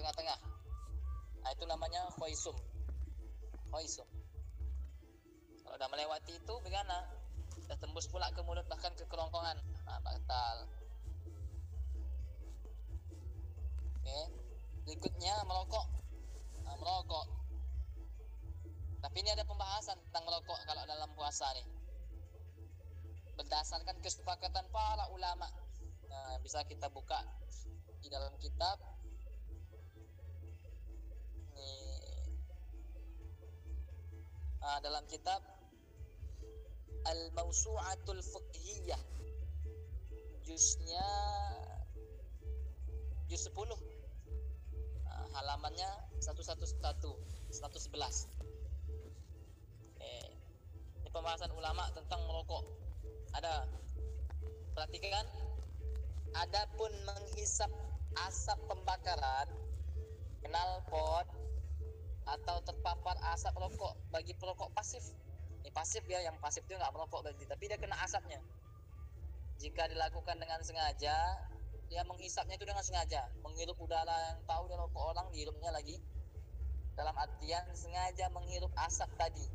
tengah-tengah. Nah, itu namanya khoisum. Kalau udah melewati itu bagaimana? Udah tembus pula ke mulut bahkan ke kerongkongan. Nah, batal. Oke. Berikutnya merokok. Nah, merokok. Tapi ini ada pembahasan tentang merokok kalau dalam puasa nih. Berdasarkan kesepakatan para ulama. Nah, bisa kita buka di dalam kitab. Dalam kitab Al-Mawsu'atul Fiqhiyah, juznya juz 10, halamannya 111. Ini pembahasan ulama tentang merokok. Ada, perhatikan, adapun menghisap asap pembakaran, knalpot atau terpapar asap rokok bagi perokok pasif. Ini pasif ya, yang pasif itu nggak merokok berarti, tapi dia kena asapnya. Jika dilakukan dengan sengaja, dia menghisapnya itu dengan sengaja, menghirup udara yang tahu dia rokok orang, dihirupnya lagi. Dalam artian sengaja menghirup asap tadi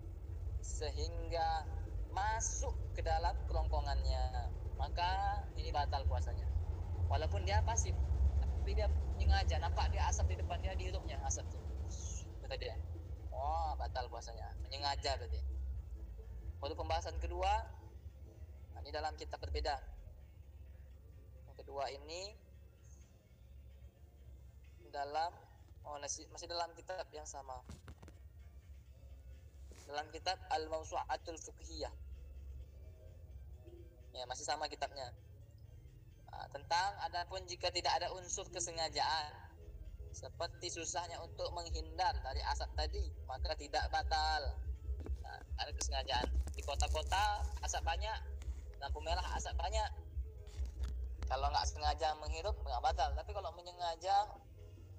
sehingga masuk ke dalam kerongkongannya, maka ini batal puasanya. Walaupun dia pasif, tapi dia sengaja, nampak dia asap di depan dia, dihirupnya asap itu. Kata dia, oh batal puasanya, menyengaja berarti. Baru pembahasan kedua, ini dalam kitab berbeda. Yang kedua ini dalam masih dalam kitab yang sama, dalam kitab Al-Mawsu'atul Fiqhiyah. Ya, masih sama kitabnya. Tentang adapun jika tidak ada unsur kesengajaan, seperti susahnya untuk menghindar dari asap tadi, maka tidak batal. Ada kesengajaan. Di kota-kota asap banyak, lampu merah asap banyak. Kalau nggak sengaja menghirup nggak batal. Tapi kalau menyengaja,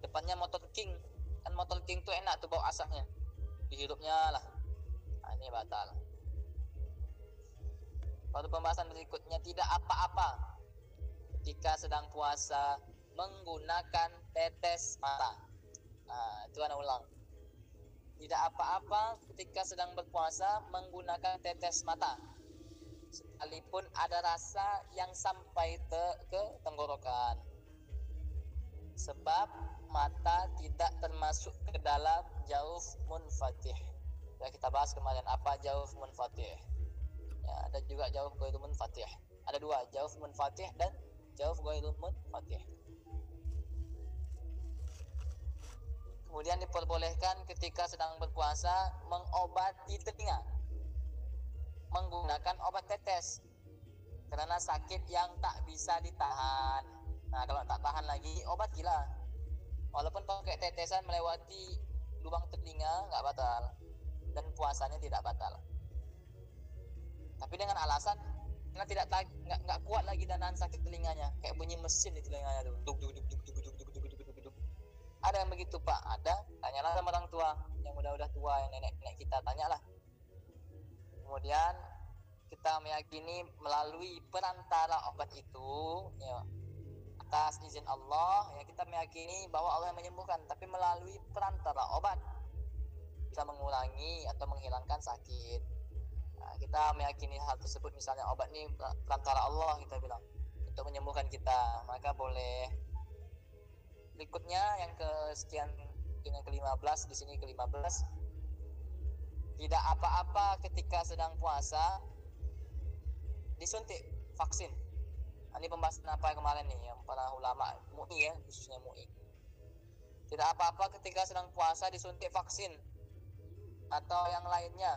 depannya motor king, kan motor king tuh enak tuh bau asapnya, dihirupnya lah. Nah, ini batal. Pada pembahasan berikutnya, tidak apa-apa ketika sedang puasa menggunakan tetes mata. Nah, itu anak ulang. Tidak apa-apa ketika sedang berpuasa menggunakan tetes mata, sekalipun ada rasa yang sampai ke tenggorokan. Sebab mata tidak termasuk ke dalam jauf munfatih. Ya, kita bahas kemarin apa jauf munfatih. Ya, ada juga jauf ghairu munfatih. Ada dua, jauf munfatih dan jauf ghairu munfatih. Kemudian diperbolehkan ketika sedang berpuasa mengobati telinga menggunakan obat tetes karena sakit yang tak bisa ditahan. Nah, kalau tak tahan lagi, obat gila. Walaupun pakai tetesan melewati lubang telinga nggak batal dan puasanya tidak batal. Tapi dengan alasan karena nggak kuat lagi dan nahan sakit telinganya, kayak bunyi mesin di telinganya tuh. Duk. Ada yang begitu Pak? Ada. Tanyalah sama orang tua yang udah tua, yang nenek kita, tanyalah. Kemudian kita meyakini melalui perantara obat itu, ya, atas izin Allah, ya, kita meyakini bahwa Allah yang menyembuhkan, tapi melalui perantara obat bisa mengurangi atau menghilangkan sakit. Nah, kita meyakini hal tersebut, misalnya obat ini perantara Allah, kita bilang, untuk menyembuhkan kita, maka boleh. Berikutnya yang ke-15, di sini ke-15, tidak apa-apa ketika sedang puasa disuntik vaksin. Ini pembahasan apa kemarin nih, yang para ulama MUI ya, khususnya MUI. Tidak apa-apa ketika sedang puasa disuntik vaksin atau yang lainnya,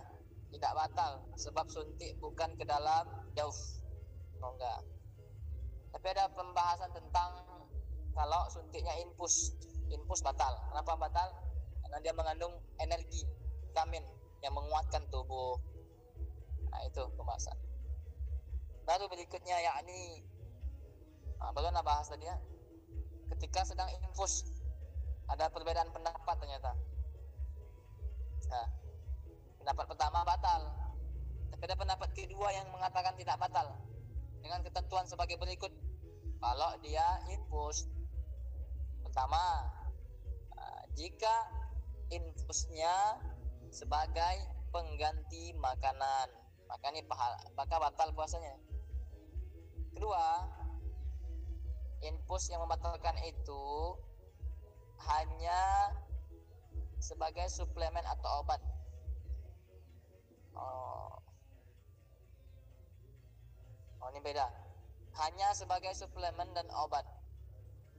tidak batal, sebab suntik bukan ke dalam jauf. Oh, enggak. Tapi ada pembahasan tentang kalau suntiknya infus batal. Kenapa batal? Karena dia mengandung energi, vitamin yang menguatkan tubuh. Nah, itu pembahasan. Baru berikutnya yakni baru bahas tadi ya. Ketika sedang infus ada perbedaan pendapat ternyata. Nah, pendapat pertama batal. Tapi ada pendapat kedua yang mengatakan tidak batal dengan ketentuan sebagai berikut. Kalau dia infus, pertama, jika infusnya sebagai pengganti makanan, maka batal puasanya. Kedua, infus yang membatalkan itu hanya sebagai suplemen atau obat. Ini beda. Hanya sebagai suplemen dan obat,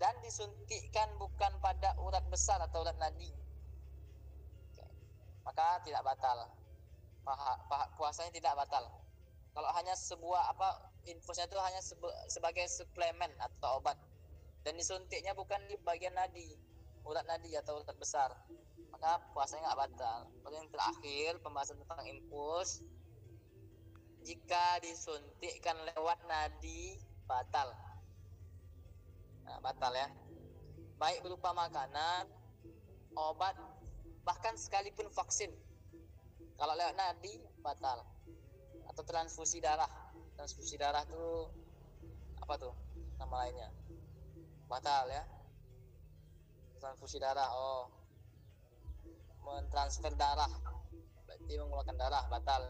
dan disuntikkan bukan pada urat besar atau urat nadi, maka tidak batal. Puasanya tidak batal. Kalau hanya sebuah infusnya itu hanya sebagai suplemen atau obat, dan disuntiknya bukan di bagian nadi, urat nadi atau urat besar, maka puasanya nggak batal. Lalu yang terakhir, pembahasan tentang infus, jika disuntikkan lewat nadi batal. Batal ya, baik berupa makanan, obat, bahkan sekalipun vaksin. Kalau lewat nadi batal. Atau transfusi darah. Transfusi darah itu apa tuh nama lainnya? Batal ya. Transfusi darah, mentransfer darah, berarti mengeluarkan darah, batal.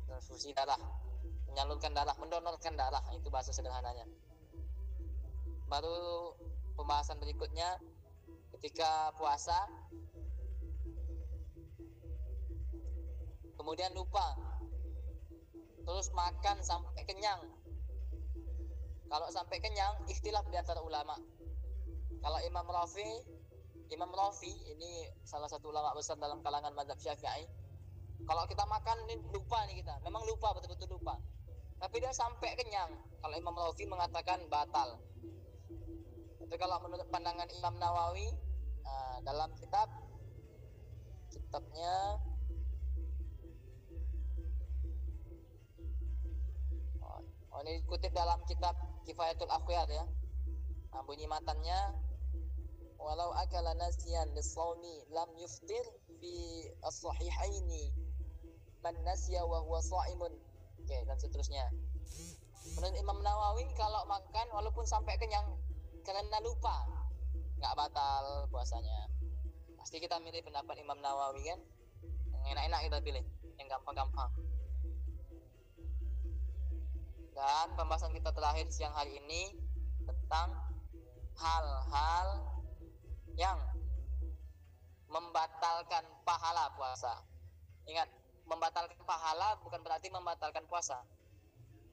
Transfusi darah, menyalurkan darah, mendonorkan darah, itu bahasa sederhananya. Baru pembahasan berikutnya, ketika puasa kemudian lupa, terus makan sampai kenyang. Kalau sampai kenyang, ikhtilaf di antara ulama. Kalau Imam Rafi ini salah satu ulama besar dalam kalangan mazhab Syafi'i. Kalau kita makan ini lupa nih kita, memang lupa, betul-betul lupa. Tapi dia sampai kenyang. Kalau Imam Rafi mengatakan batal. Tapi kalau menurut pandangan Imam Nawawi, dalam kitabnya ini dikutip dalam kitab Kifayatul Akhyar ya. Bunyi matannya, walau akala nasiyan lis-shaumi lam yuftir fi as-sahihaini man nasiya wa huwa sha'imun. Oke, dan seterusnya. Menurut Imam Nawawi, kalau makan walaupun sampai kenyang karena lupa, nggak batal puasanya. Pasti kita milih pendapat Imam Nawawi kan, yang enak-enak kita pilih, yang gampang-gampang. Dan pembahasan kita terakhir siang hari ini tentang hal-hal yang membatalkan pahala puasa. Ingat, membatalkan pahala bukan berarti membatalkan puasa.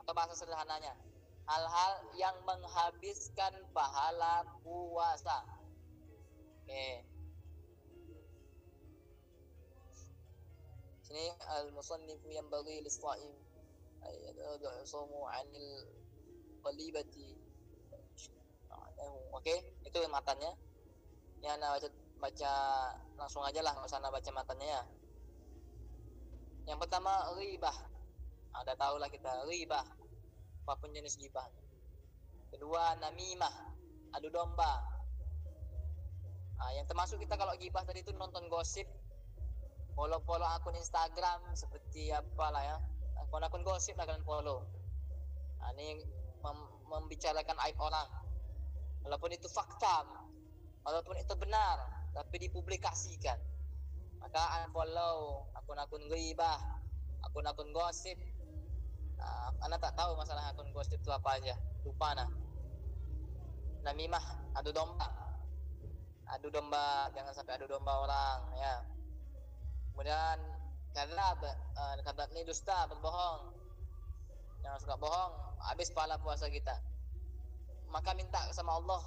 Atau bahasa sederhananya, hal-hal yang menghabiskan pahala puasa. Oke. Sini al-musannif yanbaghi lis-sha'im ayad'usumu 'anil qalibati. Oke, itu matanya. Ya, baca langsung aja lah, nggak usah baca matanya ya. Yang pertama, ghibah. Ada tahu lah kita, ghibah, apapun jenis ghibah. Kedua, namimah, adu domba. Yang termasuk kita kalau ghibah tadi itu nonton gosip, follow akun Instagram seperti apalah ya, akun gosip lah kalian follow. Ini membicarakan aib orang, walaupun itu fakta, walaupun itu benar, tapi dipublikasikan, maka unfollow akun-akun ghibah, akun-akun gosip. Anda tak tahu masalah akun gosip itu apa aja, lupa nah. Namimah, adu domba, jangan sampai adu domba orang ya. Kemudian kadzab ini dusta, berbohong, jangan suka bohong, habis pahala puasa kita. Maka minta sama Allah,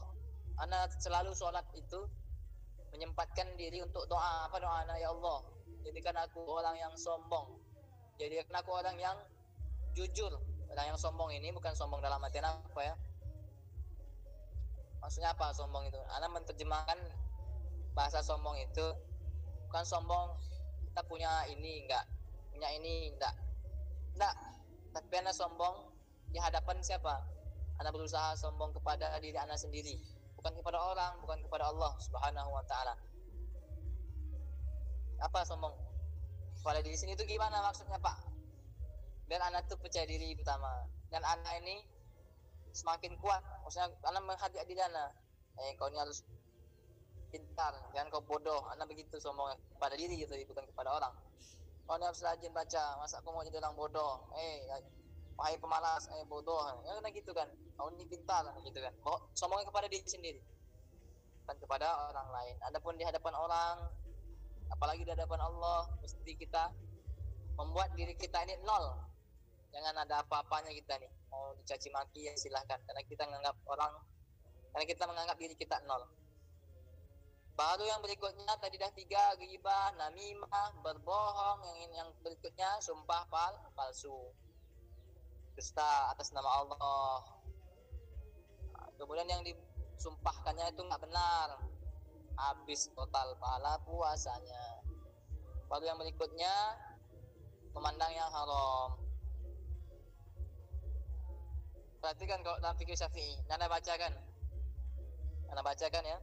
ana selalu sholat itu menyempatkan diri untuk doa. Apa doa? Ya Allah, jadikan aku orang yang sombong, jadikan aku orang yang jujur. Orang yang sombong ini bukan sombong dalam artian apa ya, maksudnya apa sombong itu? Ana menerjemahkan bahasa sombong itu bukan sombong kita punya ini enggak, tapi ana sombong di hadapan siapa? Ana berusaha sombong kepada diri ana sendiri, bukan kepada orang, bukan kepada Allah Subhanahu wa taala. Apa sombong? Pada diri sini itu gimana maksudnya, Pak? Biar anak tuh percaya diri pertama, dan anak ini semakin kuat. Maksudnya anak menghadapi diri anak. Kau ini harus pintar, jangan kau bodoh. Anak begitu sombong kepada diri gitu, bukan kepada orang. Kau ini harus rajin baca, masa kau mau jadi orang bodoh? Wahai pemalas, bodoh. Ya kan gitu kan. Kau ini pintar gitu kan. Sombongnya kepada diri sendiri, bukan kepada orang lain. Adapun di hadapan orang, apalagi di hadapan Allah, mesti kita membuat diri kita ini nol. Jangan ada apa-apanya kita nih. Mau dicaci maki ya silahkan, karena kita menganggap diri kita nol. Baru yang berikutnya tadi dah 3, ghibah, namimah, berbohong. Yang berikutnya sumpah palsu, dusta atas nama Allah. Kemudian yang disumpahkannya itu nggak benar, habis total pahala puasanya. Baru yang berikutnya memandang yang haram. Perhatikan kalau dalam fikih Syafi'i, Anda bacakan ya.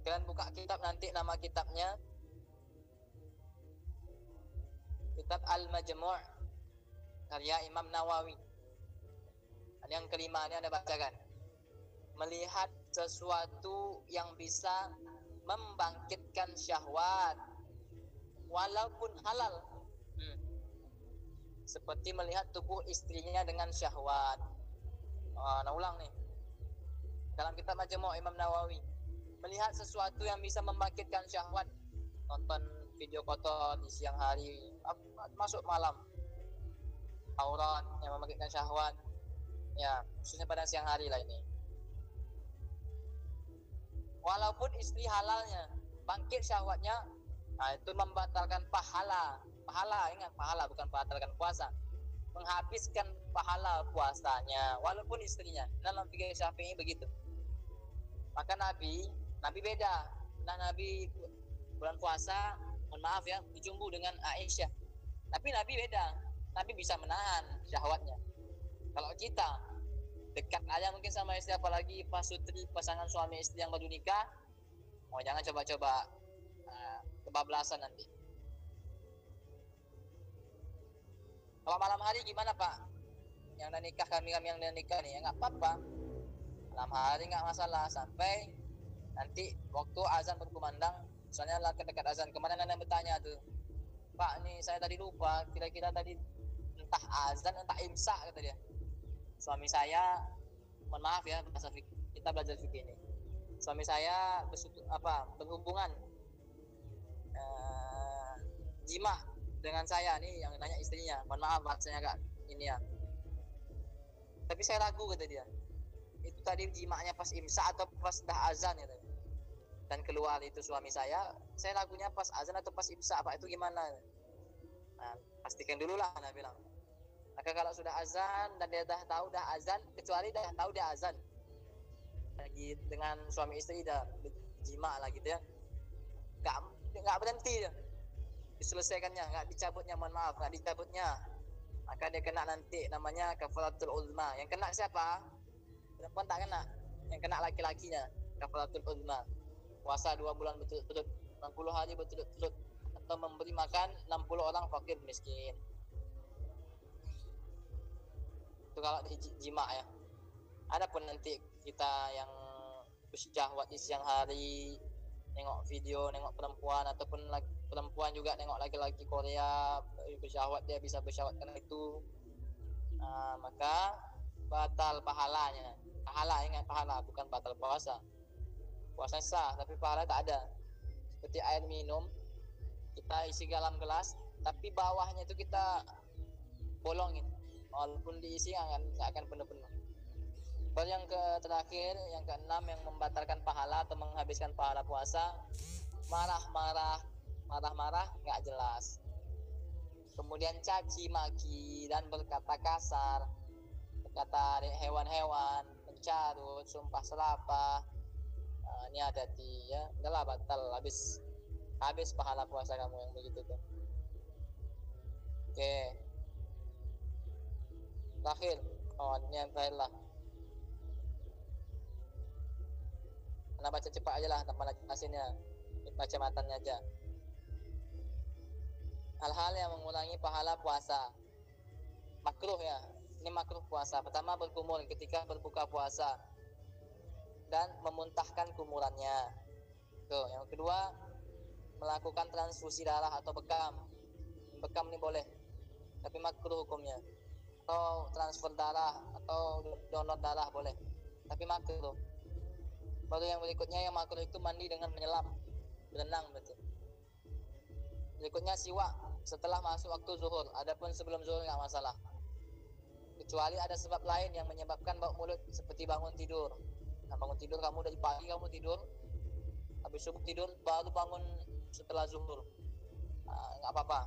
Kalian buka kitab nanti, nama kitabnya Kitab Al-Majmu' karya Imam Nawawi. Yang kelima ini Anda bacakan. Melihat sesuatu yang bisa membangkitkan syahwat walaupun halal. Seperti melihat tubuh istrinya dengan syahwat. Ulang nih. Dalam kitab Majmu' Imam Nawawi, melihat sesuatu yang bisa membangkitkan syahwat, nonton video kotor di siang hari, masuk malam, aurat yang membangkitkan syahwat, ya khususnya pada siang hari lah ini. Walaupun istri halalnya, bangkit syahwatnya, itu membatalkan pahala. Ingat, pahala bukan membatalkan puasa, menghabiskan pahala puasanya walaupun istrinya. Dalam fikih Syafi'i begitu. Maka Nabi beda. Nah, Nabi bulan puasa, mohon maaf ya, dijumbu dengan Aisyah. Tapi Nabi beda. Nabi bisa menahan syahwatnya. Kalau kita dekat aja mungkin sama istri, apalagi pasutri, pasangan suami istri yang baru nikah, jangan coba-coba kebablasan nanti. Kalau malam hari gimana Pak? Yang udah nikah, kami yang udah nikah nih, ya nggak apa-apa. Malam hari nggak masalah, sampai nanti waktu azan berkumandang. Soalnya lah dekat azan, kemarin Anda bertanya tuh, Pak, nih saya tadi lupa, kira-kira tadi entah azan entah imsak kata dia. Suami saya, mohon maaf ya, kita belajar fikih ini. Suami saya berhubungan jima dengan saya nih, yang nanya istrinya. Mohon maaf bahasanya agak ini ya. Tapi saya ragu kata dia. Itu tadi jimaknya pas imsak atau pas dah azan ya. Dan keluar itu suami saya ragunya pas azan atau pas imsak, Pak, itu gimana? Nah, pastikan dulu lah, Anda bilang. Maka kalau sudah azan dan dia dah tahu dah azan, kecuali dah tahu dia azan lagi dengan suami istri dah jima lah gitu ya, nggak berhenti dia, diselesaikannya, nggak dicabutnya, mohon maaf, nggak dicabutnya, maka dia kena nanti namanya kafaratul uzma. Yang kena siapa? Perempuan tak kena, yang kena laki-lakinya, kafaratul uzma. Puasa 2 bulan betul-betul, 60 hari betul-betul, atau memberi makan 60 orang fakir miskin. Itu kalau di jima ya. Adapun nanti kita yang bersyahwat di siang hari, nengok video, nengok perempuan, ataupun perempuan juga nengok laki-laki Korea bersyahwat, dia bisa bersyahwat karena itu, maka batal pahalanya. Ingat, pahala bukan batal puasa. Puasa sah tapi pahala tak ada. Seperti air minum, kita isi dalam gelas tapi bawahnya itu kita bolongin, walaupun diisi nggak akan penuh-penuh. Baru yang terakhir, yang keenam, yang membatalkan pahala atau menghabiskan pahala puasa, marah-marah nggak jelas, kemudian caci maki dan berkata kasar, berkata hewan-hewan, mencarut, sumpah serapah. Ini hati-hati ya, udahlah, batal, habis pahala puasa kamu yang begitu tuh. Oke, terakhir, ini yang terakhir lah. Anda baca cepat aja lah tanpa jelasinnya, baca matanya aja. Hal-hal yang mengurangi pahala puasa, makruh ya. Ini makruh puasa. Pertama, berkumur ketika berbuka puasa dan memuntahkan kumurannya. Tuh, yang kedua, melakukan transfusi darah atau bekam. Bekam ini boleh, tapi makruh hukumnya. Atau transfer darah atau donor darah boleh, tapi makruh. Baru yang berikutnya yang makruh itu mandi dengan menyelam, berenang berarti. Berikutnya siwak setelah masuk waktu zuhur. Adapun sebelum zuhur nggak masalah. Kecuali ada sebab lain yang menyebabkan bau mulut seperti bangun tidur. Nah, bangun tidur kamu dari pagi kamu tidur, habis subuh tidur baru bangun setelah zuhur. Nggak apa-apa.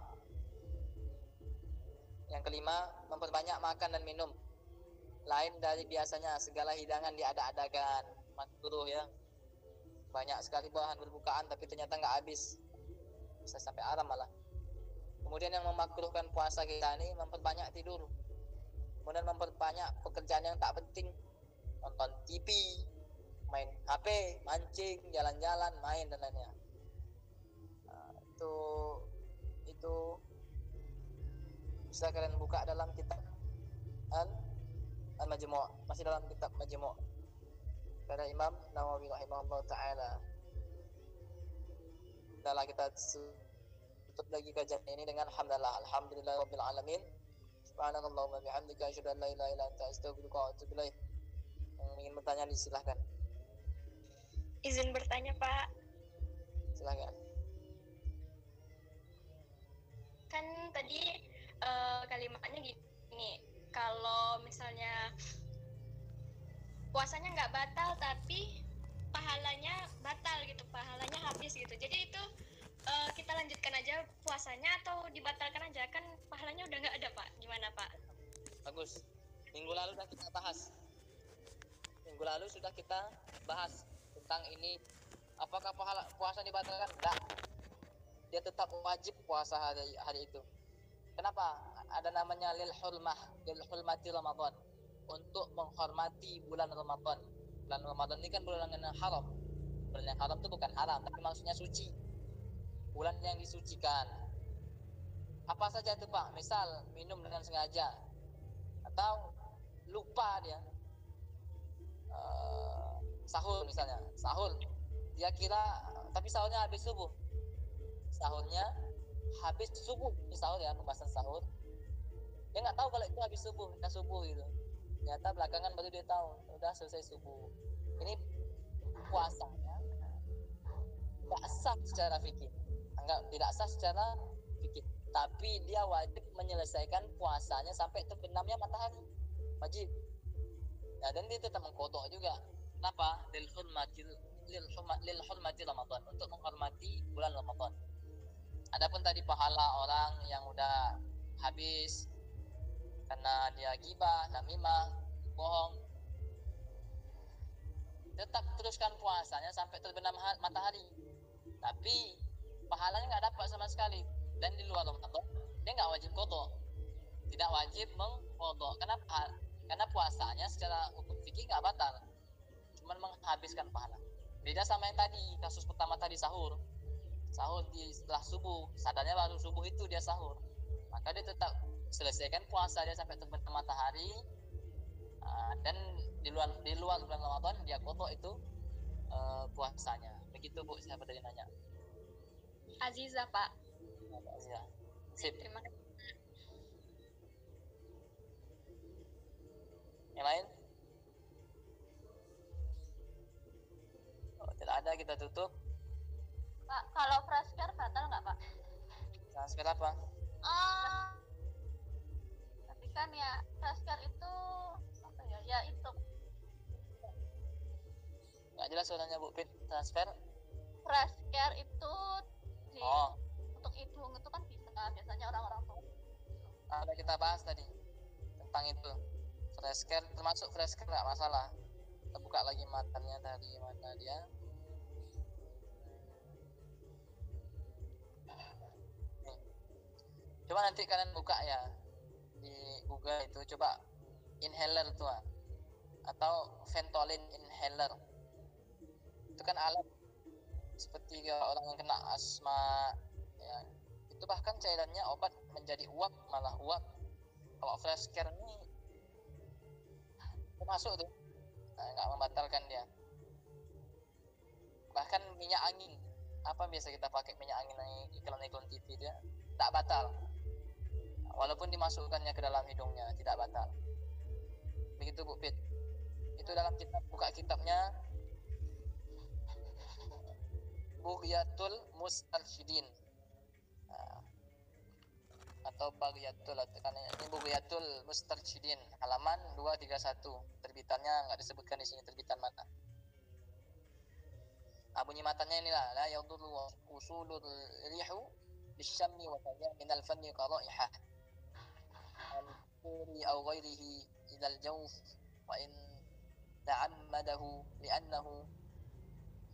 Yang kelima, memperbanyak makan dan minum. Lain dari biasanya, segala hidangan diada-adakan. Makruh ya. Banyak sekali bahan berbukaan tapi ternyata nggak habis. Bisa sampai haram malah. Kemudian yang memakruhkan puasa kita ini memperbanyak tidur. Kemudian memperbanyak pekerjaan yang tak penting. Nonton TV, main HP, mancing, jalan-jalan, main dan lainnya. Nah, itu bisa kalian buka dalam kitab Al-Majmu', masih dalam kitab Majmu' karena Imam Nawawi rahimahullah ta'ala. Setelah kita tutup lagi kajian ini dengan alhamdulillah rabbil alamin, subhanakallahumma bihamdika asyhadu an la ilaha illa anta astaghfiruka wa atubu ilaik. Yang ingin bertanya silahkan. Izin bertanya Pak. Silahkan. Kan tadi kalimatnya gini, kalau misalnya puasanya nggak batal tapi pahalanya batal gitu, pahalanya habis gitu. Jadi itu kita lanjutkan aja puasanya atau dibatalkan aja, kan pahalanya udah nggak ada Pak, gimana Pak? Bagus. Minggu lalu sudah kita bahas. Minggu lalu sudah kita bahas tentang ini. Apakah puasa dibatalkan? Enggak. Dia tetap wajib puasa hari itu. Kenapa? Ada namanya lil hurmati Ramadan. Untuk menghormati bulan Ramadan. Bulan Ramadan ini kan bulan yang haram. Bulan yang haram itu bukan haram, tapi maksudnya suci. Bulan yang disucikan. Apa saja itu Pak? Misal minum dengan sengaja, atau lupa dia sahur misalnya, sahur dia kira, tapi sahurnya habis subuh. Sahurnya habis subuh, ini sahur ya, pembahasan sahur. Dia nggak tahu kalau itu habis subuh, udah subuh gitu. Ternyata belakangan baru dia tahu, udah selesai subuh. Ini puasanya tidak sah secara fikih, tidak sah secara fikih. Tapi dia wajib menyelesaikan puasanya sampai terbenamnya matahari, wajib. Nah, dan dia tetap mengkodok juga. Kenapa? Lil hurmati Ramadan, untuk menghormati bulan Ramadan. Adapun tadi pahala orang yang udah habis karena dia gibah, namimah, bohong, tetap teruskan puasanya sampai terbenam matahari. Tapi pahalanya nggak dapat sama sekali. Dan di luar Ramadan dia nggak wajib qadha, tidak wajib mengqadha. Kenapa? Karena puasanya secara hukum fikih nggak batal, cuma menghabiskan pahala. Beda sama yang tadi, kasus pertama tadi sahur setelah subuh, sadarnya baru subuh itu dia sahur, maka dia tetap selesaikan puasa dia sampai terbenam matahari. Dan di luar bulan Ramadan dia qadha itu puasanya. Begitu Bu, siapa tadi nanya? Aziza Pak. Aziza. Sip. Terima kasih. Yang lain? Oh, tidak ada, kita tutup. Pak, kalau fresh care batal nggak Pak? Fresh care apa? Tapi kan ya fresh care itu apa ya? Ya itu. Nggak jelas suaranya Bu Pin. Transfer? Fresh care itu untuk hidung itu kan bisa biasanya orang-orang tuh. Ada kita bahas tadi tentang itu. Fresh care, termasuk fresh care nggak masalah. Kita buka lagi matanya tadi, mana dia? Nih. Coba nanti kalian buka ya di Google itu, coba inhaler tuh atau Ventolin inhaler. Itu kan alat seperti orang yang kena asma ya. Itu bahkan cairannya obat menjadi uap, malah uap. Kalau fresh care ini termasuk tuh, nggak membatalkan dia. bahkan minyak angin, apa biasa kita pakai minyak angin iklan TV itu ya, tak batal walaupun dimasukkannya ke dalam hidungnya, tidak batal. Begitu Bu Pit. Itu dalam kitab, buka kitabnya Bughyatul Mustarsyidin atau Baghyatul, karena ini Bughyatul Mustarsyidin halaman 231. Terbitannya nggak disebutkan di sini terbitan mana. Bunyi matanya inilah, la yadullu usulul rihu bisyammi wa kadha min al-fanni qara'iha al-quri aw ghairihi ila al-jawf wa in ta'ammadahu li'annahu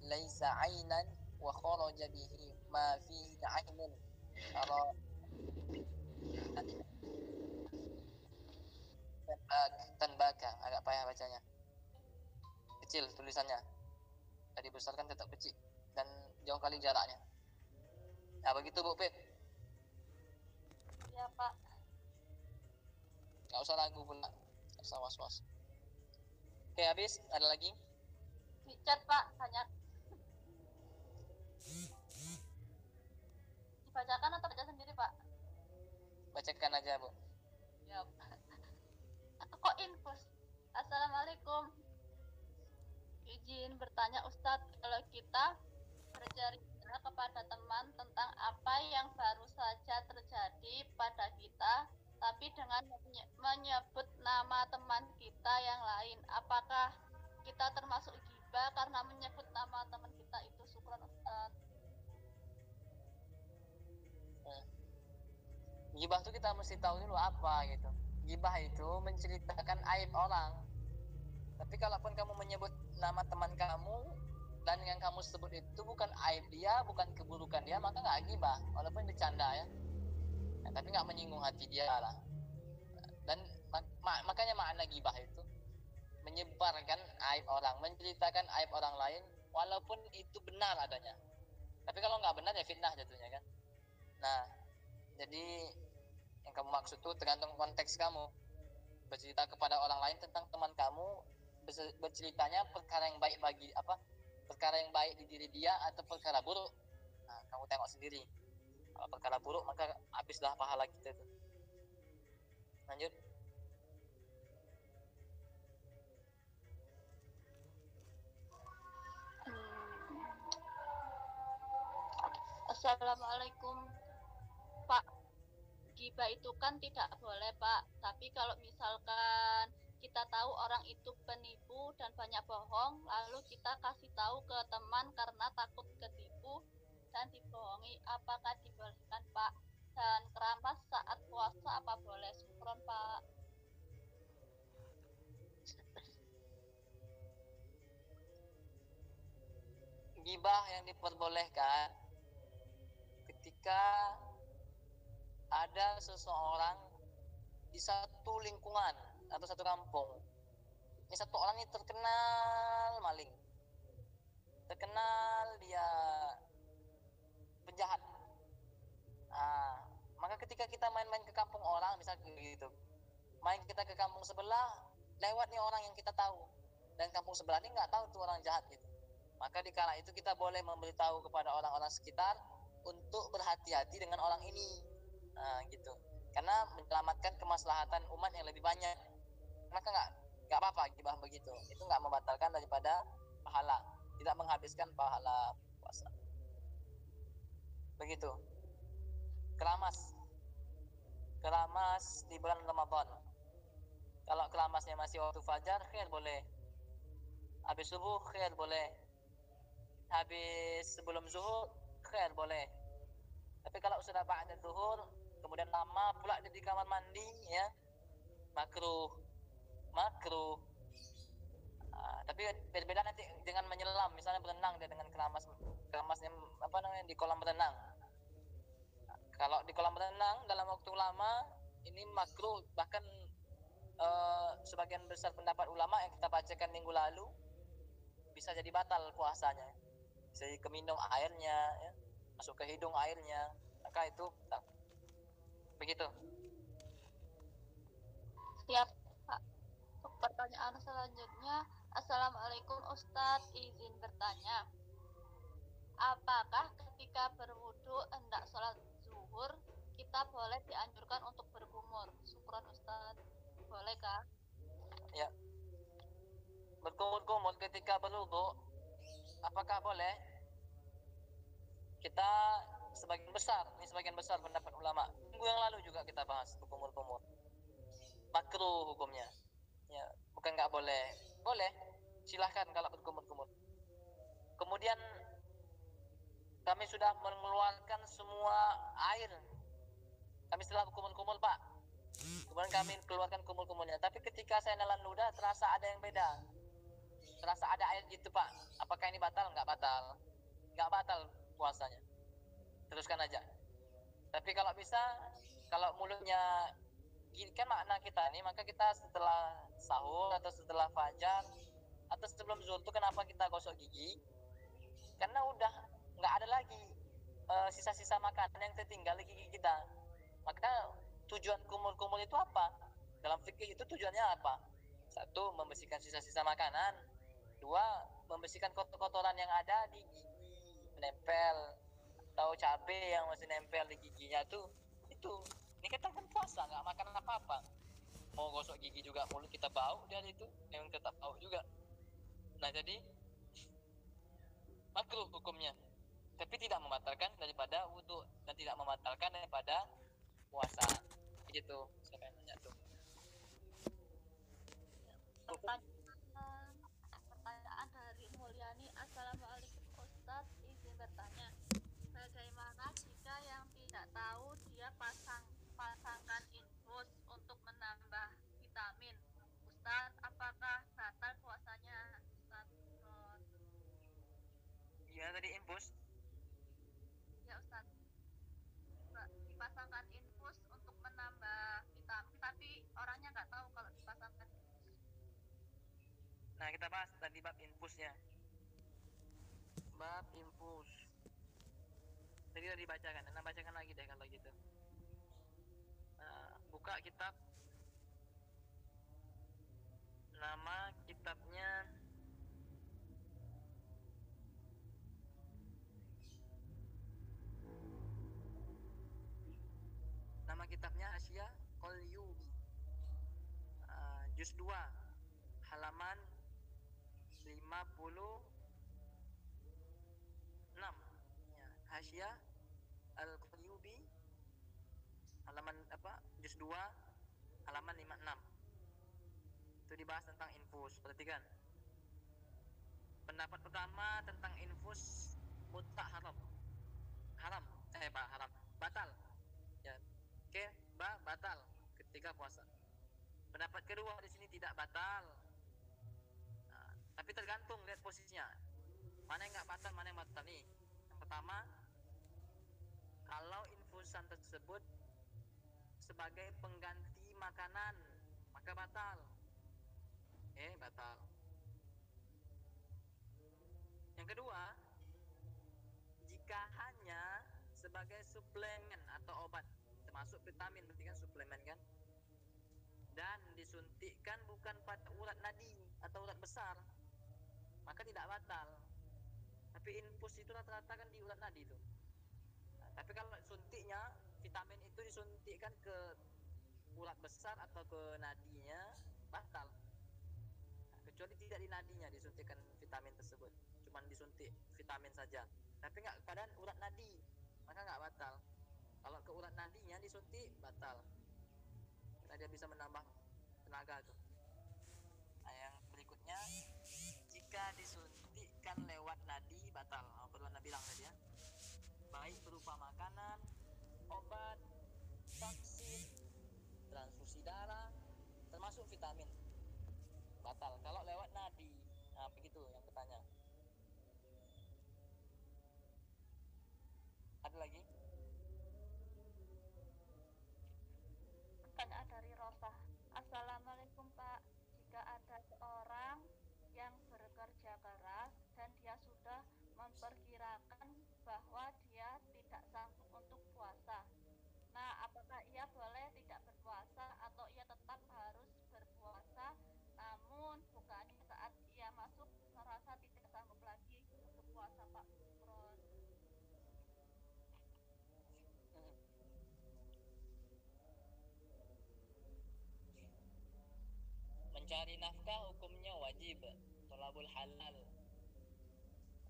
laysa 'aynan wa kharaja bihi ma fihi 'aynun tanbaka. Agak payah bacanya, kecil tulisannya, tadi besar kan tetap kecil dan jauh kali jaraknya. Nah begitu Bu Pit. Ya Pak. Nggak usah ragu pula, nggak usah was-was. Oke, habis. Ada lagi? Di chat Pak, banyak. Dibacakan atau baca sendiri Pak? Bacakan aja Bu. Ya. Kok infus? Assalamualaikum. Izin bertanya Ustadz, kalau kita bercerita kepada teman tentang apa yang baru saja terjadi pada kita, tapi dengan menyebut nama teman kita yang lain, apakah kita termasuk ghibah karena menyebut nama teman kita itu? Syukran Ustadz. Gibah itu kita mesti tahu dulu apa gitu. Gibah itu menceritakan aib orang. Tapi kalaupun kamu menyebut nama teman kamu dan yang kamu sebut itu bukan aib dia, bukan keburukan dia, maka nggak gibah, walaupun bercanda ya. Nah, tapi nggak menyinggung hati dia lah. Dan makanya makna gibah itu menyebarkan aib orang, menceritakan aib orang lain, walaupun itu benar adanya. Tapi kalau nggak benar ya fitnah jatuhnya kan. Nah, jadi yang kamu maksud tuh tergantung konteks kamu. Bercerita kepada orang lain tentang teman kamu, berceritanya perkara yang baik bagi apa? Perkara yang baik di diri dia atau perkara buruk. Nah, kamu tengok sendiri. Kalau perkara buruk maka habislah pahala kita itu. Lanjut. Assalamualaikum Pak. Ghibah itu kan tidak boleh Pak, tapi kalau misalkan kita tahu orang itu penipu dan banyak bohong, lalu kita kasih tahu ke teman karena takut ketipu dan dibohongi, apakah dibolehkan Pak? Dan keramas saat puasa apa boleh? Syukron Pak. Ghibah yang diperbolehkan ketika ada seseorang di satu lingkungan atau satu kampung. Ini satu orang ini terkenal maling, terkenal dia penjahat. Nah, maka ketika kita main-main ke kampung orang, misalnya gitu, main kita ke kampung sebelah, lewat nih orang yang kita tahu, dan kampung sebelah ini nggak tahu tuh orang jahat gitu. Maka di kala itu kita boleh memberitahu kepada orang-orang sekitar untuk berhati-hati dengan orang ini. Nah, gitu. Karena menyelamatkan kemaslahatan umat yang lebih banyak. Maka nggak apa-apa gibah begitu. Itu nggak membatalkan daripada pahala, tidak menghabiskan pahala puasa. Begitu. Keramas di bulan Ramadan. Kalau keramasnya masih waktu fajar, khair boleh. Habis subuh, khair boleh. Habis sebelum zuhur, khair boleh. Tapi kalau sudah ba'da zuhur, kemudian lama pula di kamar mandi, ya makruh. Tapi berbeda nanti dengan menyelam, misalnya berenang dia dengan keramasnya apa namanya di kolam renang. Kalau di kolam renang dalam waktu lama ini makruh, bahkan sebagian besar pendapat ulama yang kita bacakan minggu lalu bisa jadi batal puasanya, bisa keminum airnya, ya, masuk ke hidung airnya, maka itu tak. Begitu. Siap Pak. Pertanyaan selanjutnya, Assalamualaikum Ustadz, izin bertanya. Apakah ketika berwudu hendak sholat zuhur kita boleh dianjurkan untuk berkumur? Syukron Ustadz. Bolehkah? Ya, berkumur-kumur ketika berwudu, apakah boleh? Kita sebagian besar pendapat ulama. Minggu yang lalu juga kita bahas berkumur-kumur. Makruh hukumnya. Ya, bukan nggak boleh. Boleh. Silahkan kalau berkumur-kumur. Kemudian kami sudah mengeluarkan semua air. Kami setelah berkumur-kumur, Pak. Kemudian kami keluarkan kumur-kumurnya. Tapi ketika saya nelan ludah, terasa ada yang beda. Terasa ada air gitu, Pak. Apakah ini batal? Nggak batal. Nggak batal puasanya. Teruskan aja. Tapi kalau bisa, kalau mulutnya gini kan makna kita nih, maka kita setelah sahur atau setelah fajar atau sebelum zuhur itu kenapa kita gosok gigi? Karena udah nggak ada lagi sisa-sisa makanan yang tertinggal di gigi kita. Maka tujuan kumur-kumur itu apa? Dalam fikih itu tujuannya apa? Satu, membersihkan sisa-sisa makanan. Dua, membersihkan kotoran yang ada di gigi, menempel, atau cabai yang masih nempel di giginya tuh. Itu. Ini kita kan puasa, nggak makan apa-apa. Mau gosok gigi juga mulut kita bau dari itu, memang tetap bau juga. Nah jadi makruh hukumnya, tapi tidak membatalkan daripada wudu dan tidak membatalkan daripada puasa. Gitu. Siapa yang nanya tuh? Pertanyaan dari Mulyani. Assalamualaikum Ustadz, izin bertanya, bagaimana jika yang tidak tahu dia pasangkan infus untuk menambah vitamin? Ustadz, apakah batal puasanya? Ustadz, Gimana tadi infus? ya Ustadz, dipasangkan infus untuk menambah vitamin, tapi orangnya nggak tahu kalau dipasangkan infus. Nah kita bahas tadi bab infusnya. Bab infus. Tadi udah dibacakan, nah bacakan lagi deh kalau gitu. Buka kitab. Nama kitabnya Asya Qalyubi, juz 2 halaman 56 ya, Hasya Al-Qalyubi halaman juz 2 halaman 56. Itu dibahas tentang infus. Perhatikan. Pendapat pertama tentang infus mutlak haram. Haram. Batal. Ya. Oke, batal ketika puasa. Pendapat kedua di sini tidak batal. Nah, tapi tergantung lihat posisinya. Mana yang nggak batal, mana yang batal nih. Yang pertama, kalau infusan tersebut sebagai pengganti makanan, maka batal. Batal. Yang kedua, jika hanya sebagai suplemen atau obat, termasuk vitamin, berarti kan suplemen kan, dan disuntikkan bukan pada urat nadi atau urat besar, maka tidak batal. Tapi infus itu rata-rata kan di urat nadi itu. Nah, tapi kalau suntiknya, vitamin itu disuntikkan ke urat besar atau ke nadinya, batal. Nah, kecuali tidak di nadinya disuntikkan vitamin tersebut, cuman disuntik vitamin saja, tapi nggak keadaan urat nadi, maka nggak batal. Kalau ke urat nadinya disuntik, batal, karena dia bisa menambah tenaga tuh. Nah, yang berikutnya, jika disuntikkan lewat nadi, batal. Perlu Anda bilang tadi ya, baik berupa makanan, obat, vaksin, transfusi darah, termasuk vitamin, batal kalau lewat nadi. Nah, begitu yang bertanya. Ada lagi? Pertanyaan dari Rosa. Assalamualaikum Pak, jika ada seorang yang bekerja keras dan dia sudah memperkirakan bahwa dia tidak sanggup untuk puasa, nah apakah ia boleh tidak berpuasa atau ia tetap harus berpuasa, namun bukannya saat ia masuk neraka Mencari nafkah hukumnya wajib. Thalabul halal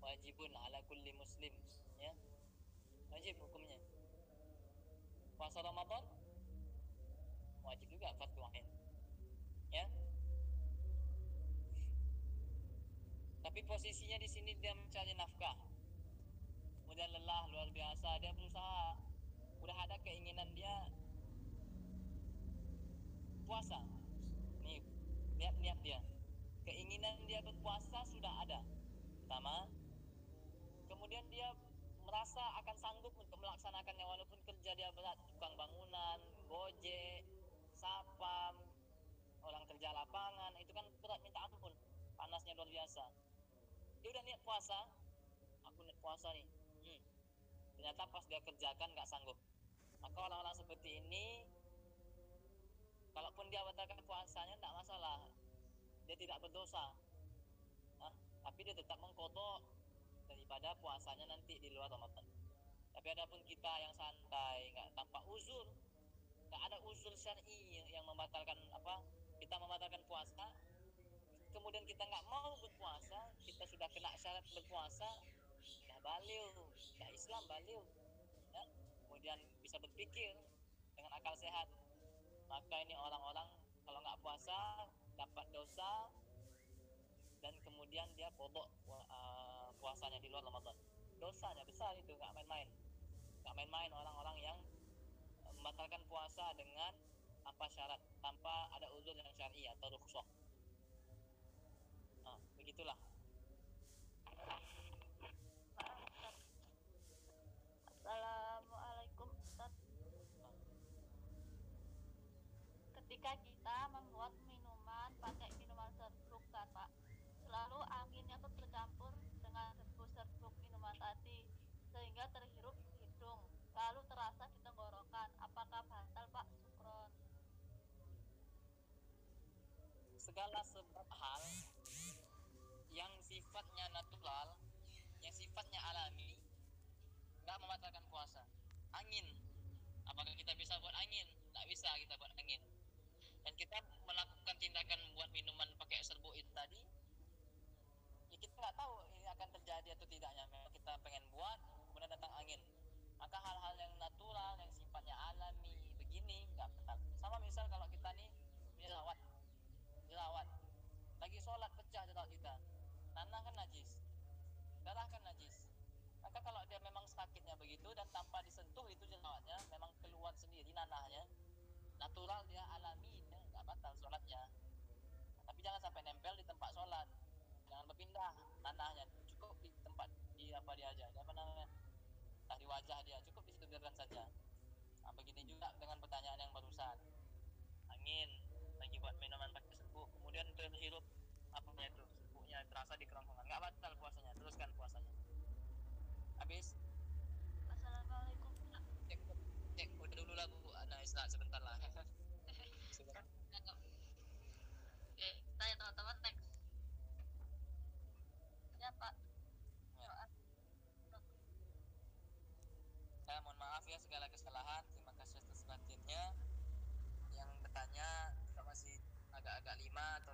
wajibun ala kulli muslim, ya. Wajib hukumnya. Puasa Ramadan wajib juga, fardu ain, ya. Tapi posisinya di sini dia mencari nafkah. Kemudian lelah luar biasa, dia berusaha, udah ada keinginan dia puasa. Nih, lihat niat dia. Keinginan dia berpuasa sudah ada. Pertama, kemudian dia merasa akan sanggup untuk melaksanakannya walaupun kerja dia berat, tukang bangunan, gojek, sapam, orang kerja lapangan, itu kan berat minta ampun, panasnya luar biasa. Dia udah niat puasa, aku niat puasa nih. Ternyata pas dia kerjakan nggak sanggup. Maka orang-orang seperti ini, kalaupun dia batalkan puasanya tidak masalah, dia tidak berdosa. Tapi dia tetap mengqadha daripada puasanya nanti di luar Ramadan. Tapi adapun kita yang santai, nggak tanpa uzur, nggak ada uzur syar'i yang membatalkan kita membatalkan puasa, kemudian kita nggak mau berpuasa, kita sudah kena syarat berpuasa, dah baligh, dah Islam baligh, ya. Kemudian bisa berpikir dengan akal sehat, maka ini orang-orang kalau nggak puasa dapat dosa, dan kemudian dia qadha puasanya di luar Ramadan. Dosanya besar itu, nggak main-main orang-orang yang membatalkan puasa dengan tanpa syarat, tanpa ada uzur yang syar'i atau rukhsah. Begitulah. Assalamualaikum Ustaz. Ketika kita membuat minuman pakai minuman serbuk kan Pak, selalu anginnya tuh tercampur dengan serbuk-serbuk minuman tadi sehingga terhirup di hidung, lalu terasa di tenggorokan. Apakah batal Pak? Syukron. Segala sebab hal yang sifatnya natural, yang sifatnya alami, nggak membatalkan puasa. Angin, apakah kita bisa buat angin? Nggak bisa kita buat angin. Dan kita melakukan tindakan buat minuman pakai serbuk itu tadi, ya kita nggak tahu ini akan terjadi atau tidaknya. Memang kita pengen buat, kemudian datang angin. Maka hal-hal yang natural, yang sifatnya alami begini nggak batal. Sama misal kalau kita nih jerawat, lagi sholat pecah jerawat kita, tanah kan najis, darah kan najis. Maka kalau dia memang sakitnya begitu dan tanpa disentuh itu jerawatnya, memang keluar sendiri nanahnya, natural dia, alami, dia nggak batal sholatnya. Tapi jangan sampai nempel di tempat sholat, jangan berpindah tanahnya, cukup di tempat di apa dia aja, apa namanya, di wajah dia, cukup di situ biarkan saja. Begini juga dengan pertanyaan yang barusan, angin lagi buat minuman pakai serbuk, kemudian terhirup itu serbuknya terasa di kerongkongan, nggak batal puasanya, teruskan puasanya. Habis. Assalamualaikum. Cek udah dulu lah Bu, nah istirahat sebentar lah. Oke, tanya teman-teman next. Ya Pak. Saya mohon maaf ya segala kesalahan, terima kasih atas perhatiannya. Yang bertanya kita masih agak-agak 5